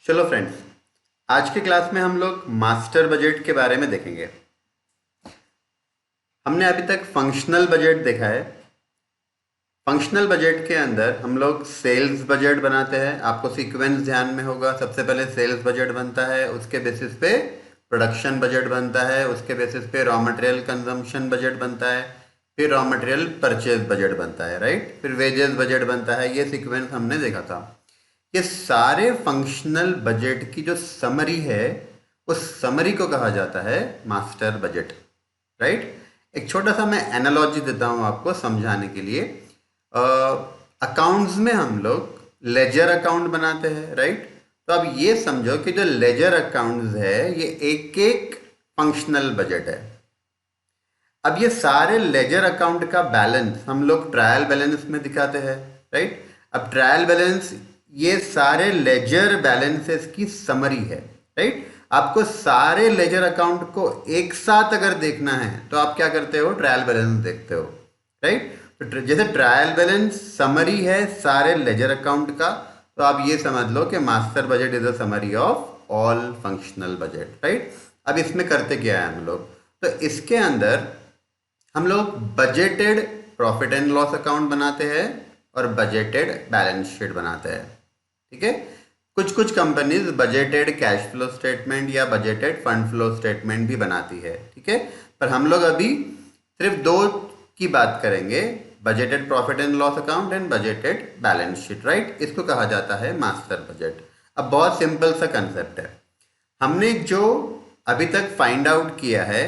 चलो फ्रेंड्स, आज के क्लास में हम लोग मास्टर बजट के बारे में देखेंगे। हमने अभी तक फंक्शनल बजट देखा है। फंक्शनल बजट के अंदर हम लोग सेल्स बजट बनाते हैं। आपको सीक्वेंस ध्यान में होगा। सबसे पहले सेल्स बजट बनता है, उसके बेसिस पे प्रोडक्शन बजट बनता है, उसके बेसिस पे रॉ मटेरियल कंजम्पशन बजट बनता है, फिर रॉ मटेरियल परचेज बजट बनता है, राइट। फिर वेजेस बजट बनता है। ये सीक्वेंस हमने देखा था। ये सारे फंक्शनल बजट की जो समरी है, उस समरी को कहा जाता है मास्टर बजट, राइट। एक छोटा सा मैं एनालॉजी देता हूँ आपको समझाने के लिए। अकाउंट्स में हम लोग लेजर अकाउंट बनाते हैं, राइट। तो अब ये समझो कि जो लेजर अकाउंट्स है ये एक एक फंक्शनल बजट है। अब ये सारे लेजर अकाउंट का बैलेंस हम लोग ट्रायल बैलेंस में दिखाते हैं, राइट। अब ट्रायल बैलेंस ये सारे लेजर बैलेंसेस की समरी है, राइट। आपको सारे लेजर अकाउंट को एक साथ अगर देखना है तो आप क्या करते हो, ट्रायल बैलेंस देखते हो, राइट। तो जैसे ट्रायल बैलेंस समरी है सारे लेजर अकाउंट का, तो आप ये समझ लो कि master budget is a summary of all functional budget, right. अब इसमें करते क्या है हम लोग, तो इसके अंदर हम लोग budgeted profit and loss account बनाते हैं और बजटेड बैलेंस शीट बनाते हैं, ठीक है। कुछ कुछ companies budgeted cash flow statement या बजटेड फंड फ्लो स्टेटमेंट भी बनाती है, ठीक है। पर हम लोग अभी सिर्फ दो की बात करेंगे, budgeted profit and loss account and budgeted balance sheet, right. इसको कहा जाता है मास्टर बजट। अब बहुत सिंपल सा कंसेप्ट है। हमने जो अभी तक फाइंड आउट किया है,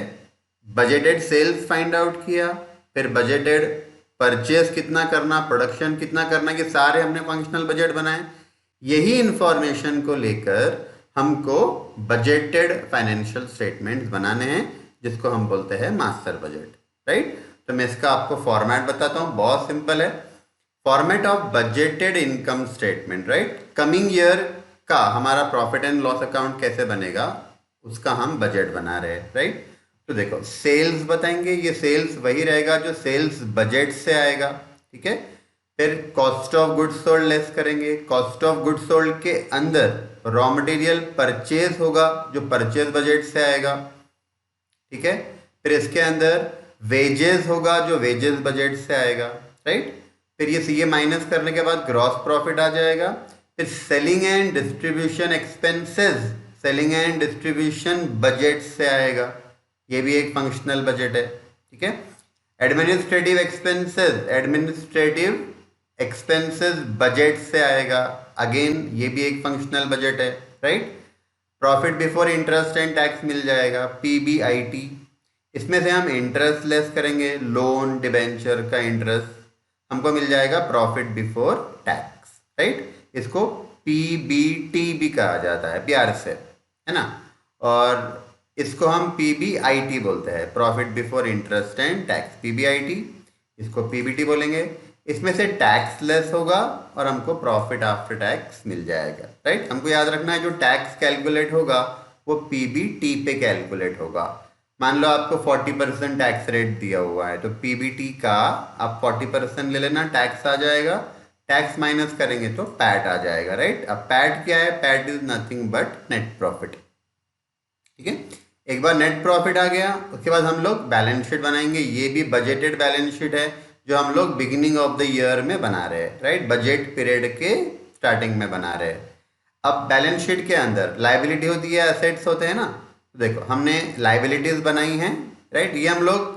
बजटेड सेल्स फाइंड आउट किया, फिर बजटेड परचेस कितना करना, प्रोडक्शन कितना करना, ये सारे हमने फंक्शनल बजट बनाए। यही इंफॉर्मेशन को लेकर हमको बजटेड फाइनेंशियल स्टेटमेंट्स बनाने हैं, जिसको हम बोलते हैं मास्टर बजट, राइट। तो मैं इसका आपको फॉर्मेट बताता हूँ, बहुत सिंपल है। Format of budgeted income statement, right. Coming year का हमारा प्रॉफिट एंड लॉस अकाउंट कैसे बनेगा, उसका हम बजट बना रहे हैं, राइट। तो देखो, सेल्स बताएंगे, ये सेल्स वही रहेगा जो सेल्स बजट से आएगा, ठीक है। फिर cost of goods sold less करेंगे। कॉस्ट ऑफ गुड्स सोल्ड के अंदर रॉ मटेरियल परचेज होगा जो परचेज बजट से आएगा, ठीक है। फिर इसके अंदर वेजेस होगा जो वेजेस बजट से आएगा, राइट। फिर ये सीए माइनस करने के बाद ग्रॉस प्रॉफिट आ जाएगा। फिर selling and distribution expenses selling and distribution budget से आएगा, ये भी एक फंक्शनल बजट है, ठीक है। एडमिनिस्ट्रेटिव एक्सपेंसेस बजट से आएगा, अगेन ये भी एक फंक्शनल बजट है, right. Profit before interest and tax मिल जाएगा, पीबीआईटी। इसमें से हम इंटरेस्ट लेस करेंगे, लोन डिबेंचर का इंटरेस्ट, हमको मिल जाएगा प्रॉफिट बिफोर टैक्स, राइट। इसको पीबीटी भी कहा जाता है प्यार से, है ना। और इसको हम पीबीआईटी बोलते हैं, profit before interest and tax, PBIT. इसको पीबीटी बोलेंगे। इसमें से टैक्स लेस होगा और हमको प्रॉफिट आफ्टर टैक्स मिल जाएगा, राइट। हमको याद रखना है जो टैक्स कैलकुलेट होगा वो पीबीटी पे कैलकुलेट होगा। मान लो आपको 40% टैक्स रेट दिया हुआ है, तो पीबीटी का आप 40% ले लेना, टैक्स आ जाएगा। टैक्स माइनस करेंगे तो पैट आ जाएगा, राइट। अब पैट क्या है, PAT is nothing but net profit, ठीक है। एक बार नेट प्रॉफिट आ गया, उसके बाद हम लोग बैलेंस शीट बनाएंगे। ये भी बजटेड बैलेंस शीट है जो हम लोग बिगिनिंग ऑफ द ईयर में बना रहे हैं, राइट। बजट पीरियड के स्टार्टिंग में बना रहे हैं। अब बैलेंस शीट के अंदर लाइबिलिटी होती है, एसेट्स होते हैं ना। तो देखो, हमने लाइबिलिटीज बनाई हैं, राइट। ये हम लोग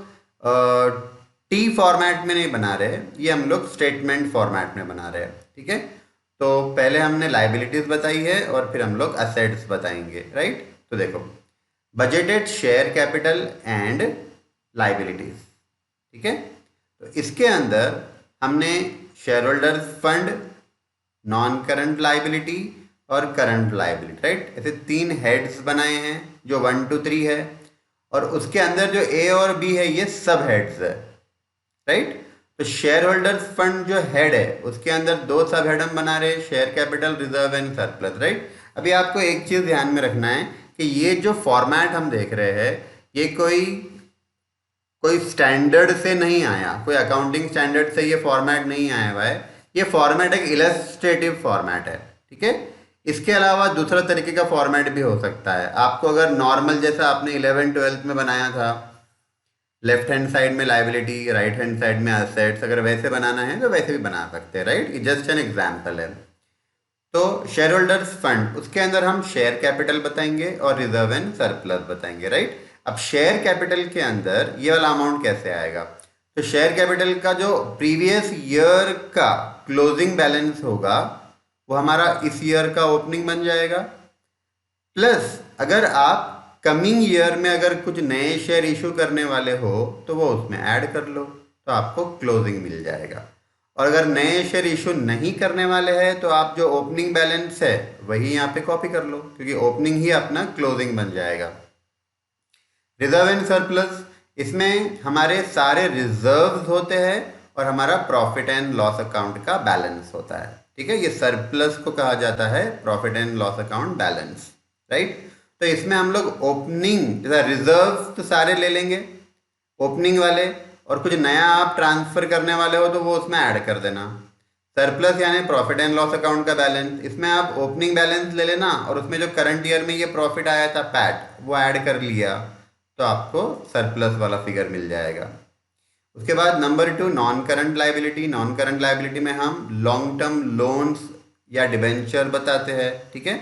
टी फॉर्मेट में नहीं बना रहे, ये हम लोग स्टेटमेंट फॉर्मेट में बना रहे हैं, ठीक है। तो पहले हमने लाइबिलिटीज बताई है और फिर हम लोग एसेट्स बताएंगे, राइट। तो देखो, budgeted share capital and liabilities, ठीक है। तो इसके अंदर हमने share holder fund, non current liability और करंट लाइबिलिटी, राइट। ऐसे तीन हेड्स बनाए हैं जो 1 to 3 है, और उसके अंदर जो ए और बी है ये सब हेड्स है, राइट। तो शेयर होल्डर फंड जो हेड है उसके अंदर दो सब हेड हम बना रहे हैं, share capital, reserve and surplus, right. अभी आपको एक चीज ध्यान में रखना है कि ये जो फॉर्मेट हम देख रहे हैं ये कोई कोई स्टैंडर्ड से नहीं आया, कोई अकाउंटिंग स्टैंडर्ड से ये फॉर्मेट नहीं आया हुआ है। ये फॉर्मेट एक इलस्ट्रेटिव फॉर्मेट है, ठीक है। इसके अलावा दूसरा तरीके का फॉर्मेट भी हो सकता है। आपको अगर नॉर्मल जैसा आपने 11th-12th में बनाया था, लेफ्ट हैंड साइड में लाइबिलिटी, राइट हैंड साइड में असेट्स, अगर वैसे बनाना है तो वैसे भी बना सकते हैं, राइट। ये जस्ट एन एग्जाम्पल है। तो शेयर होल्डर्स फंड, उसके अंदर हम शेयर कैपिटल बताएंगे और रिजर्व एंड सरप्लस बताएंगे, राइट। अब शेयर कैपिटल के अंदर ये वाला अमाउंट कैसे आएगा? तो शेयर कैपिटल का जो प्रीवियस ईयर का क्लोजिंग बैलेंस होगा वो हमारा इस ईयर का ओपनिंग बन जाएगा, प्लस अगर आप कमिंग ईयर में अगर कुछ नए शेयर इशू करने वाले हो तो वो उसमें ऐड कर लो, तो आपको क्लोजिंग मिल जाएगा। और अगर नए शेयर इशू नहीं करने वाले हैं तो आप जो ओपनिंग बैलेंस है वही यहाँ पे कॉपी कर लो, क्योंकि ओपनिंग ही अपना क्लोजिंग बन जाएगा। रिजर्व एंड सरप्लस, इसमें हमारे सारे रिजर्व्स होते हैं और हमारा प्रॉफिट एंड लॉस अकाउंट का बैलेंस होता है, ठीक है। ये सरप्लस को कहा जाता है profit and loss account balance, right. तो इसमें हम लोग ओपनिंग जैसा रिजर्व तो सारे ले लेंगे ओपनिंग वाले, और कुछ नया आप ट्रांसफर करने वाले हो तो वो उसमें ऐड कर देना। सरप्लस यानी प्रॉफिट एंड लॉस अकाउंट का बैलेंस, इसमें आप ओपनिंग बैलेंस ले लेना और उसमें जो करंट ईयर में ये प्रॉफिट आया था पैट वो ऐड कर लिया, तो आपको सरप्लस वाला फिगर मिल जाएगा। उसके बाद number 2 non current liability. Non current liability में हम लॉन्ग टर्म लोन्स या डिबेंचर बताते हैं, ठीक है।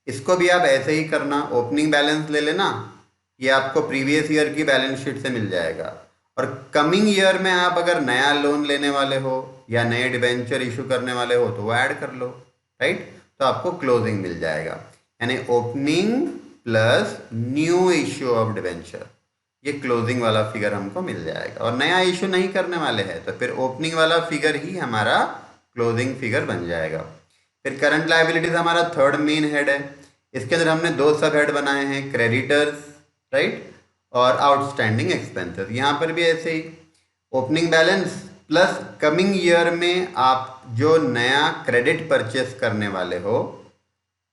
इसको भी आप ऐसे ही करना, ओपनिंग बैलेंस ले लेना, ये आपको प्रीवियस ईयर की बैलेंस शीट से मिल जाएगा। और कमिंग ईयर में आप अगर नया लोन लेने वाले हो या नए डिबेंचर इशू करने वाले हो तो वो ऐड कर लो, राइट। तो आपको क्लोजिंग मिल जाएगा, यानी opening plus new issue of debenture, ये क्लोजिंग वाला फिगर हमको मिल जाएगा। और नया इशू नहीं करने वाले हैं तो फिर ओपनिंग वाला फिगर ही हमारा क्लोजिंग फिगर बन जाएगा। फिर करंट लाइबिलिटीज हमारा थर्ड मेन हेड है। इसके अंदर हमने दो सब हेड बनाए हैं, क्रेडिटर्स, राइट, और आउटस्टैंडिंग एक्सपेंसेस। यहाँ पर भी ऐसे ही opening balance plus coming year में आप जो नया क्रेडिट परचेस करने वाले हो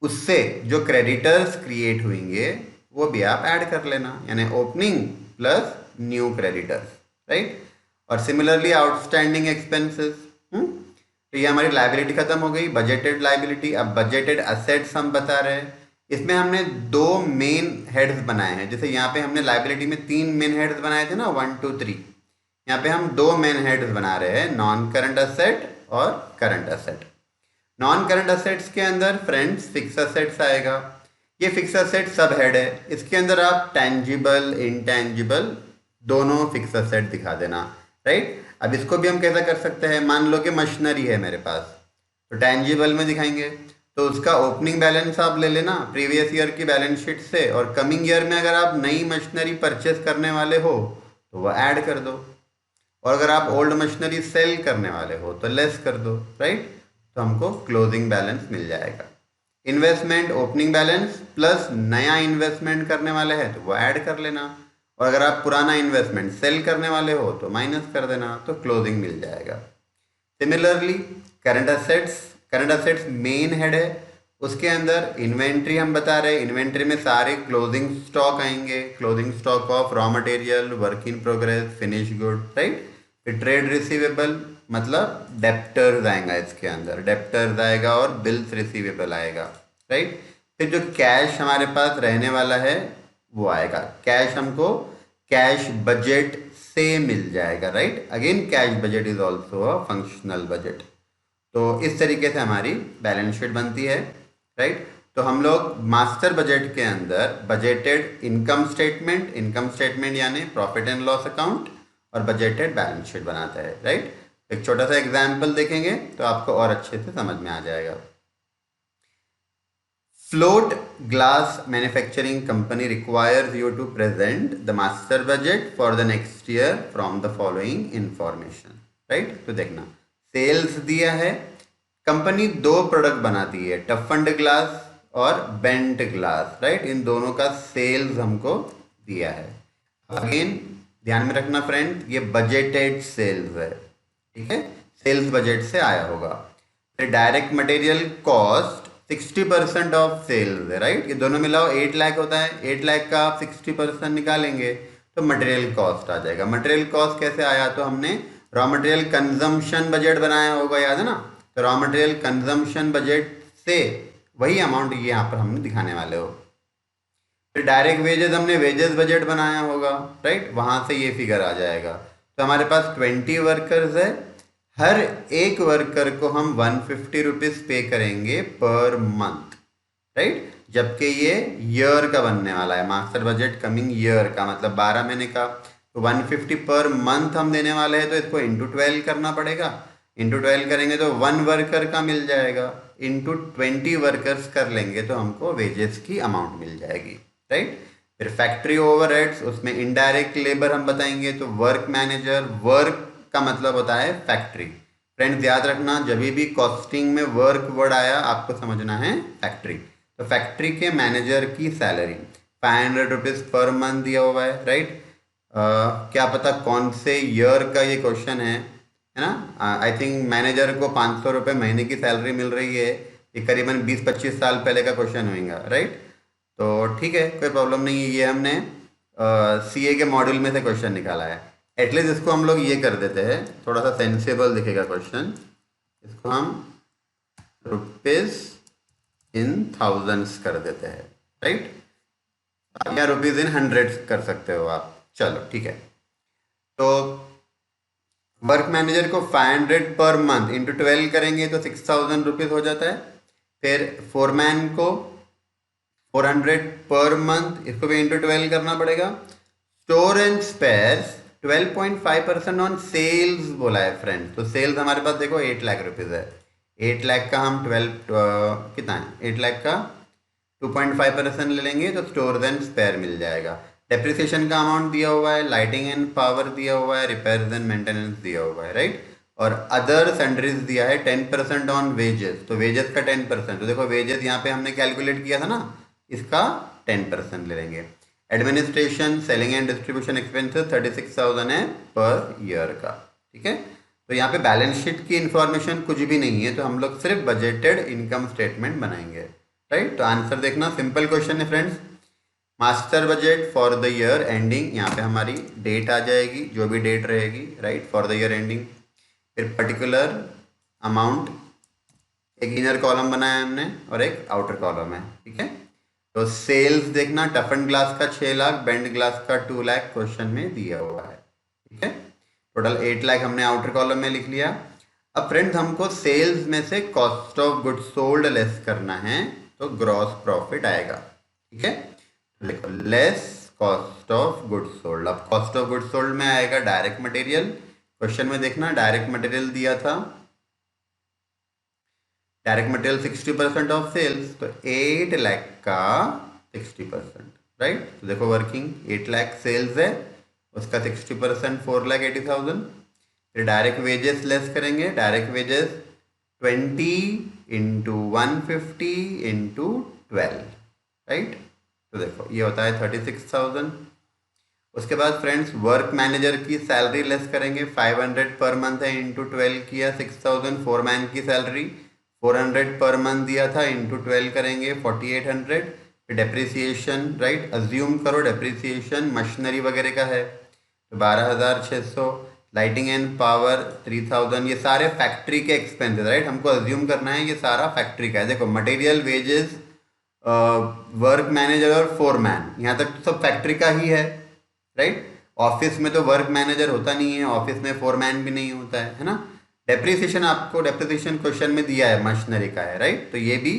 उससे जो क्रेडिटर्स क्रिएट हुएंगे वो भी आप ऐड कर लेना, यानी opening plus new creditors, right. और सिमिलरली आउटस्टैंडिंग एक्सपेंसेस। तो ये हमारी लाइबिलिटी खत्म हो गई, बजटेड लाइबिलिटी। अब बजटेड असेट्स हम बता रहे हैं। इसमें हमने दो मेन हेड्स बनाए हैं, जैसे यहाँ पे हमने लाइबिलिटी में 3 मेन हेड्स बनाए थे ना, 1 2 3, यहाँ पे हम 2 मेन हेड्स बना रहे हैं, नॉन करंट असेट और current asset. Non current assets के अंदर फ्रेंड्स फिक्स असेट्स आएगा, ये फिक्स असेट सब हेड है। इसके अंदर आप टेंजिबल इंटेंजिबल दोनों फिक्स असेट दिखा देना, राइट। अब इसको भी हम कैसा कर सकते हैं, मान लो कि मशीनरी है मेरे पास, तो टेंजिबल में दिखाएंगे तो उसका ओपनिंग बैलेंस आप ले लेना प्रीवियस ईयर की बैलेंस शीट से, और कमिंग ईयर में अगर आप नई मशीनरी परचेस करने वाले हो तो वह ऐड कर दो, और अगर आप ओल्ड मशीनरी सेल करने वाले हो तो लेस कर दो, राइट। तो हमको क्लोजिंग बैलेंस मिल जाएगा। इन्वेस्टमेंट ओपनिंग बैलेंस प्लस नया इन्वेस्टमेंट करने वाले हैं तो वो ऐड कर लेना, और अगर आप पुराना इन्वेस्टमेंट सेल करने वाले हो तो माइनस कर देना, तो क्लोजिंग मिल जाएगा। Similarly current assets main head है, उसके अंदर इन्वेंट्री हम बता रहे हैं, इन्वेंट्री में सारे क्लोजिंग स्टॉक आएंगे, closing stock of raw material, work in progress, finish good, right. फिर ट्रेड रिसीवेबल मतलब डेप्टर्स आएगा, इसके अंदर डेप्टर्स आएगा और बिल्स रिसीवेबल आएगा, राइट। फिर जो कैश हमारे पास रहने वाला है वो आएगा, कैश हमको कैश बजट से मिल जाएगा, right. Again cash budget is also a functional budget. तो इस तरीके से हमारी बैलेंस शीट बनती है, राइट। तो हम लोग मास्टर बजट के अंदर बजटेड इनकम स्टेटमेंट यानी प्रॉफिट एंड लॉस अकाउंट और बजटेड बैलेंस शीट बनाते हैं, राइट। एक छोटा सा एग्जाम्पल देखेंगे तो आपको और अच्छे से समझ में आ जाएगा। Float glass manufacturing company requires you to present the master budget for the next year from the following information, right. तो देखना, सेल्स दिया है, कंपनी 2 प्रोडक्ट बनाती है, टफन्ड ग्लास और बेंट ग्लास, राइट। इन दोनों का सेल्स हमको दिया है। अगेन ध्यान में रखना फ्रेंड, ये बजटेड सेल्स है, ठीक है, सेल्स बजट से आया होगा। फिर direct material cost 60% of sales है, राइट। ये दोनों मिलाओ 8 लाख होता है, 8 लाख का आप 60% निकालेंगे तो मटेरियल कॉस्ट आ जाएगा। मटेरियल कॉस्ट कैसे आया, तो हमने रॉ मटेरियल कंजम्पशन बजट बनाया होगा, याद है ना। तो रॉ मटेरियल कंजम्पशन बजट से वही अमाउंट ये यहाँ पर हमने दिखाने वाले हो। फिर डायरेक्ट वेजेस, हमने वेजेस बजट बनाया होगा, राइट, वहां से ये फिगर आ जाएगा। तो हमारे पास 20 वर्कर्स है, हर एक वर्कर को हम 150 रुपीज पे करेंगे पर मंथ, राइट, जबकि ये ईयर का बनने वाला है, मास्टर बजट कमिंग ईयर का मतलब 12 महीने का। तो 150 पर मंथ हम देने वाले हैं, तो इसको इंटू 12 करना पड़ेगा। इंटू 12 करेंगे तो 1 वर्कर का मिल जाएगा, इंटू 20 वर्कर्स कर लेंगे तो हमको वेजेस की अमाउंट मिल जाएगी, राइट। फिर फैक्ट्री ओवरहेड्स, उसमें इनडायरेक्ट लेबर हम बताएंगे, तो वर्क मैनेजर, वर्क का मतलब होता है फैक्ट्री। फ्रेंड्स याद रखना, जब भी कॉस्टिंग में वर्क वर्ड आया आपको समझना है फैक्ट्री। तो फैक्ट्री के मैनेजर की सैलरी 500 रुपीज पर मंथ दिया हुआ है, राइट। क्या पता कौन से ईयर का ये क्वेश्चन है ना। आई थिंक मैनेजर को 500 रुपये महीने की सैलरी मिल रही है, ये करीबन 20-25 साल पहले का क्वेश्चन होगा, राइट। तो ठीक है, कोई प्रॉब्लम नहीं है, ये हमने सीए के मॉड्यूल में से क्वेश्चन निकाला है। एटलीस्ट इसको हम लोग ये कर देते हैं, थोड़ा सा सेंसिबल दिखेगा क्वेश्चन। इसको हम रुपीज इन थाउजेंड्स कर देते हैं, राइट, या रुपीज इन हंड्रेड्स कर सकते हो आप। चलो ठीक है, तो वर्क मैनेजर को 500 पर मंथ इंटू 12 करेंगे तो 6000 रुपीज हो जाता है। फिर फोरमैन को 400 पर मंथ, इसको भी इंटू 12 करना पड़ेगा। Store and spares 12.5% on sales बोला है फ्रेंड्स, तो सेल्स हमारे पास देखो 8 लाख रुपीज़ है, 8 लाख का हम 12 कितना है 8 लाख का 2.5% ले लेंगे तो स्टोर एंड स्पेयर मिल जाएगा। डेप्रिसिएशन का अमाउंट दिया हुआ है, लाइटिंग एंड पावर दिया हुआ है, रिपेयर्स एंड मेंटेनेंस दिया हुआ है, राइट। और अदर सैंड्रीज दिया है 10% ऑन वेजेस, तो वेजेस का 10%, तो देखो वेजेस यहाँ पे हमने कैलकुलेट किया था ना, इसका 10% ले लेंगे। Administration, selling and distribution expenses 36,000 है पर ईयर का, ठीक है। तो यहाँ पे बैलेंस शीट की इंफॉर्मेशन कुछ भी नहीं है, तो हम लोग सिर्फ बजटेड इनकम स्टेटमेंट बनाएंगे, राइट। तो आंसर देखना, सिंपल क्वेश्चन है friends. Master budget for the year ending, यहाँ पे हमारी डेट आ जाएगी, जो भी डेट रहेगी, right, for the year ending. फिर पर्टिकुलर अमाउंट, एक इनर कॉलम बनाया है हमने और एक आउटर कॉलम है, ठीक है। तो सेल्स देखना, टफन ग्लास का 6 लाख, बेंड ग्लास का 2 लाख क्वेश्चन में दिया हुआ है, ठीक है। टोटल 8 लाख हमने आउटर कॉलम में लिख लिया। अब फ्रेंड्स हमको सेल्स में से cost of goods sold less करना है, तो ग्रॉस प्रॉफिट आएगा, ठीक है। देखो less cost of goods sold, अब कॉस्ट ऑफ गुड्स सोल्ड में आएगा डायरेक्ट मटेरियल। क्वेश्चन में देखना डायरेक्ट मटेरियल दिया था, डायरेक्ट मटेरियल 60% ऑफ सेल्स, तो 8 लाख का 60%, राइट। तो देखो वर्किंग 8 लाख सेल्स है, उसका 60% 4,80,000। फिर डायरेक्ट वेजेस लेस करेंगे, direct wages 20 into 150 into 12, right. तो देखो ये होता है 36,000। उसके बाद फ्रेंड्स वर्क मैनेजर की सैलरी लेस करेंगे, 500 पर मंथ है, इंटू 12 किया 6,000। फोरमैन की सैलरी 400 पर मंथ दिया था, इंटू 12 करेंगे 4800। फिर डेप्रिसिएशन, राइट, अज्यूम करो डेप्रिसिएशन मशीनरी वगैरह का है तो 12,600। लाइटिंग एंड पावर 3,000, ये सारे फैक्ट्री के एक्सपेंसेस, राइट, हमको अज्यूम करना है ये सारा फैक्ट्री का है। देखो मटेरियल, वेजेस, वर्क मैनेजर और फोरमैन, यहाँ तक तो सब फैक्ट्री का ही है, राइट। ऑफिस में तो वर्क मैनेजर होता नहीं है, ऑफिस में फोरमैन भी नहीं होता है ना। डेप्रिसिएशन आपको डेप्रिसिएशन क्वेश्चन में दिया है, मशीनरी का है, राइट। तो ये भी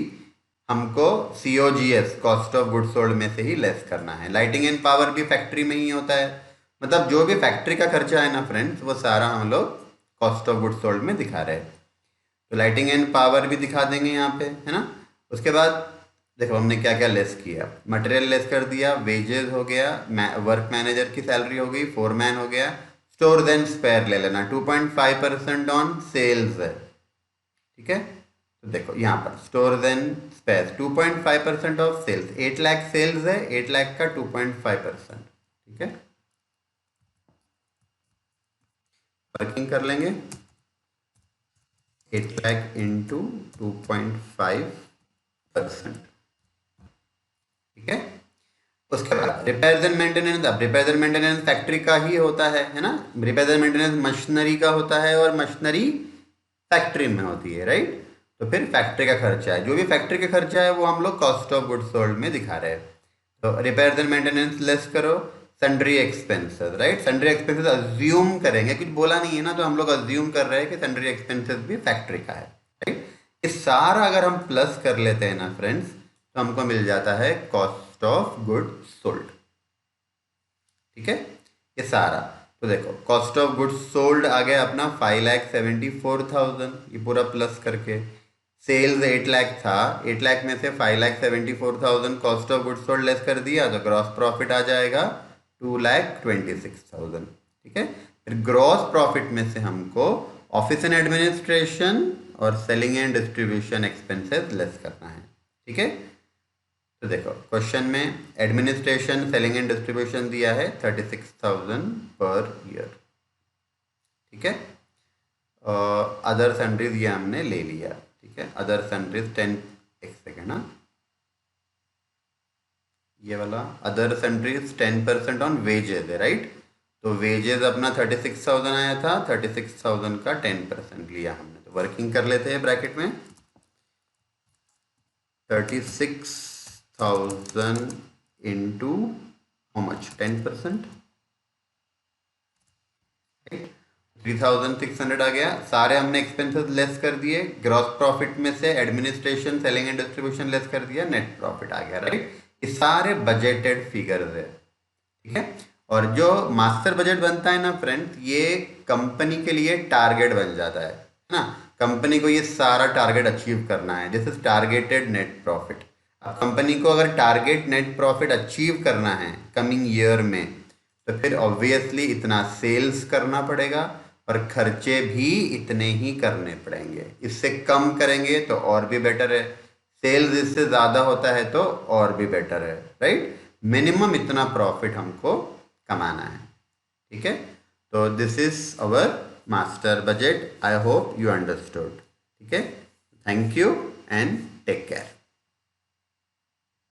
हमको COGS cost of goods sold में से ही लेस करना है। लाइटिंग एंड पावर भी फैक्ट्री में ही होता है, मतलब जो भी फैक्ट्री का खर्चा है ना फ्रेंड्स, वो सारा हम लोग कॉस्ट ऑफ गुड्स सोल्ड में दिखा रहे हैं। तो लाइटिंग एंड पावर भी दिखा देंगे यहाँ पे, है ना। उसके बाद देखो हमने क्या क्या लेस किया, मटेरियल लेस कर दिया, वेजेस हो गया, वर्क मैनेजर की सैलरी हो गई, फोरमैन हो गया, स्टोर देन स्पेयर ले लेना, 2.5% ऑन सेल्स है, ठीक है। तो देखो यहाँ पर store then spare 2.5% of sales, 8 lakh sales है, 8 लाख का 2.5%, ठीक है। वर्किंग कर लेंगे 8 लाख इंटू 2.5%, ठीक है। उसके बाद रिपेयर्स एंड मेंटेनेंस, अब रिपेयर्स एंड मेंटेनेंस फैक्ट्री का ही होता है ना। रिपेयर्स एंड मेंटेनेंस मशीनरी का होता है और मशीनरी फैक्ट्री में होती है, राइट। तो फिर फैक्ट्री का खर्चा है, जो भी फैक्ट्री का खर्चा है वो हम लोग कॉस्ट ऑफ गुड्स सोल्ड में दिखा रहे हैं। तो रिपेयर्स एंड मेंटेनेंस लेस करो sundry expenses, right. Sundry expenses assume करेंगे, कुछ बोला नहीं है ना, तो हम लोग अज्यूम कर रहे हैं कि सन्ड्री एक्सपेंसेस भी फैक्ट्री का है, राइट। ये सारा अगर हम प्लस कर लेते हैं ना फ्रेंड्स, तो हमको मिल जाता है कॉस्ट ऑफ गुड्स सोल्ड, ठीक है, ये सारा। तो देखो कॉस्ट ऑफ गुड्स सोल्ड आ गया अपना 5,74,000, ये पूरा प्लस करके। सेल्स 8 लाख था, 8 लाख में से 5,74,000 cost of goods sold less कर दिया, तो ग्रॉस प्रॉफिट आ जाएगा 2,26,000, ठीक है। फिर ग्रॉस प्रॉफिट में से हमको ऑफिस एंड एडमिनिस्ट्रेशन और selling and distribution expenses less करना है, ठीक है। तो देखो क्वेश्चन में एडमिनिस्ट्रेशन सेलिंग एंड डिस्ट्रीब्यूशन दिया है 36,000 पर ईयर, ठीक है। अदर सन्ड्रीज ये हमने ले लिया, ठीक है। अदर सन्ड्रीज 10, एक सेकेंड, हाँ, ये वाला अदर सन्ड्रीज 10% ऑन वेजेज है, राइट। तो वेजेस अपना 36,000 आया था, 36,000 का 10% लिया हमने। तो वर्किंग कर लेते हैं ब्रैकेट में, 36,000 इंटू हाउ मच, 10%, 3,600 आ गया। सारे हमने एक्सपेंसेस लेस कर दिए, ग्रॉस प्रॉफिट में से administration selling and distribution less कर दिया, नेट प्रॉफिट आ गया, राइट। ये सारे बजटेड फिगर्स है, ठीक है। और जो मास्टर बजट बनता है ना फ्रेंड्स, ये कंपनी के लिए टारगेट बन जाता है ना। कंपनी को ये सारा टारगेट अचीव करना है, this is targeted net profit. अब कंपनी को अगर टारगेट नेट प्रॉफिट अचीव करना है कमिंग ईयर में, तो फिर ऑब्वियसली इतना सेल्स करना पड़ेगा और खर्चे भी इतने ही करने पड़ेंगे। इससे कम करेंगे तो और भी बेटर है, सेल्स इससे ज़्यादा होता है तो और भी बेटर है, राइट। मिनिमम इतना प्रॉफिट हमको कमाना है, ठीक है। तो this is our master budget, I hope you understood, ठीक है। Thank you and take care.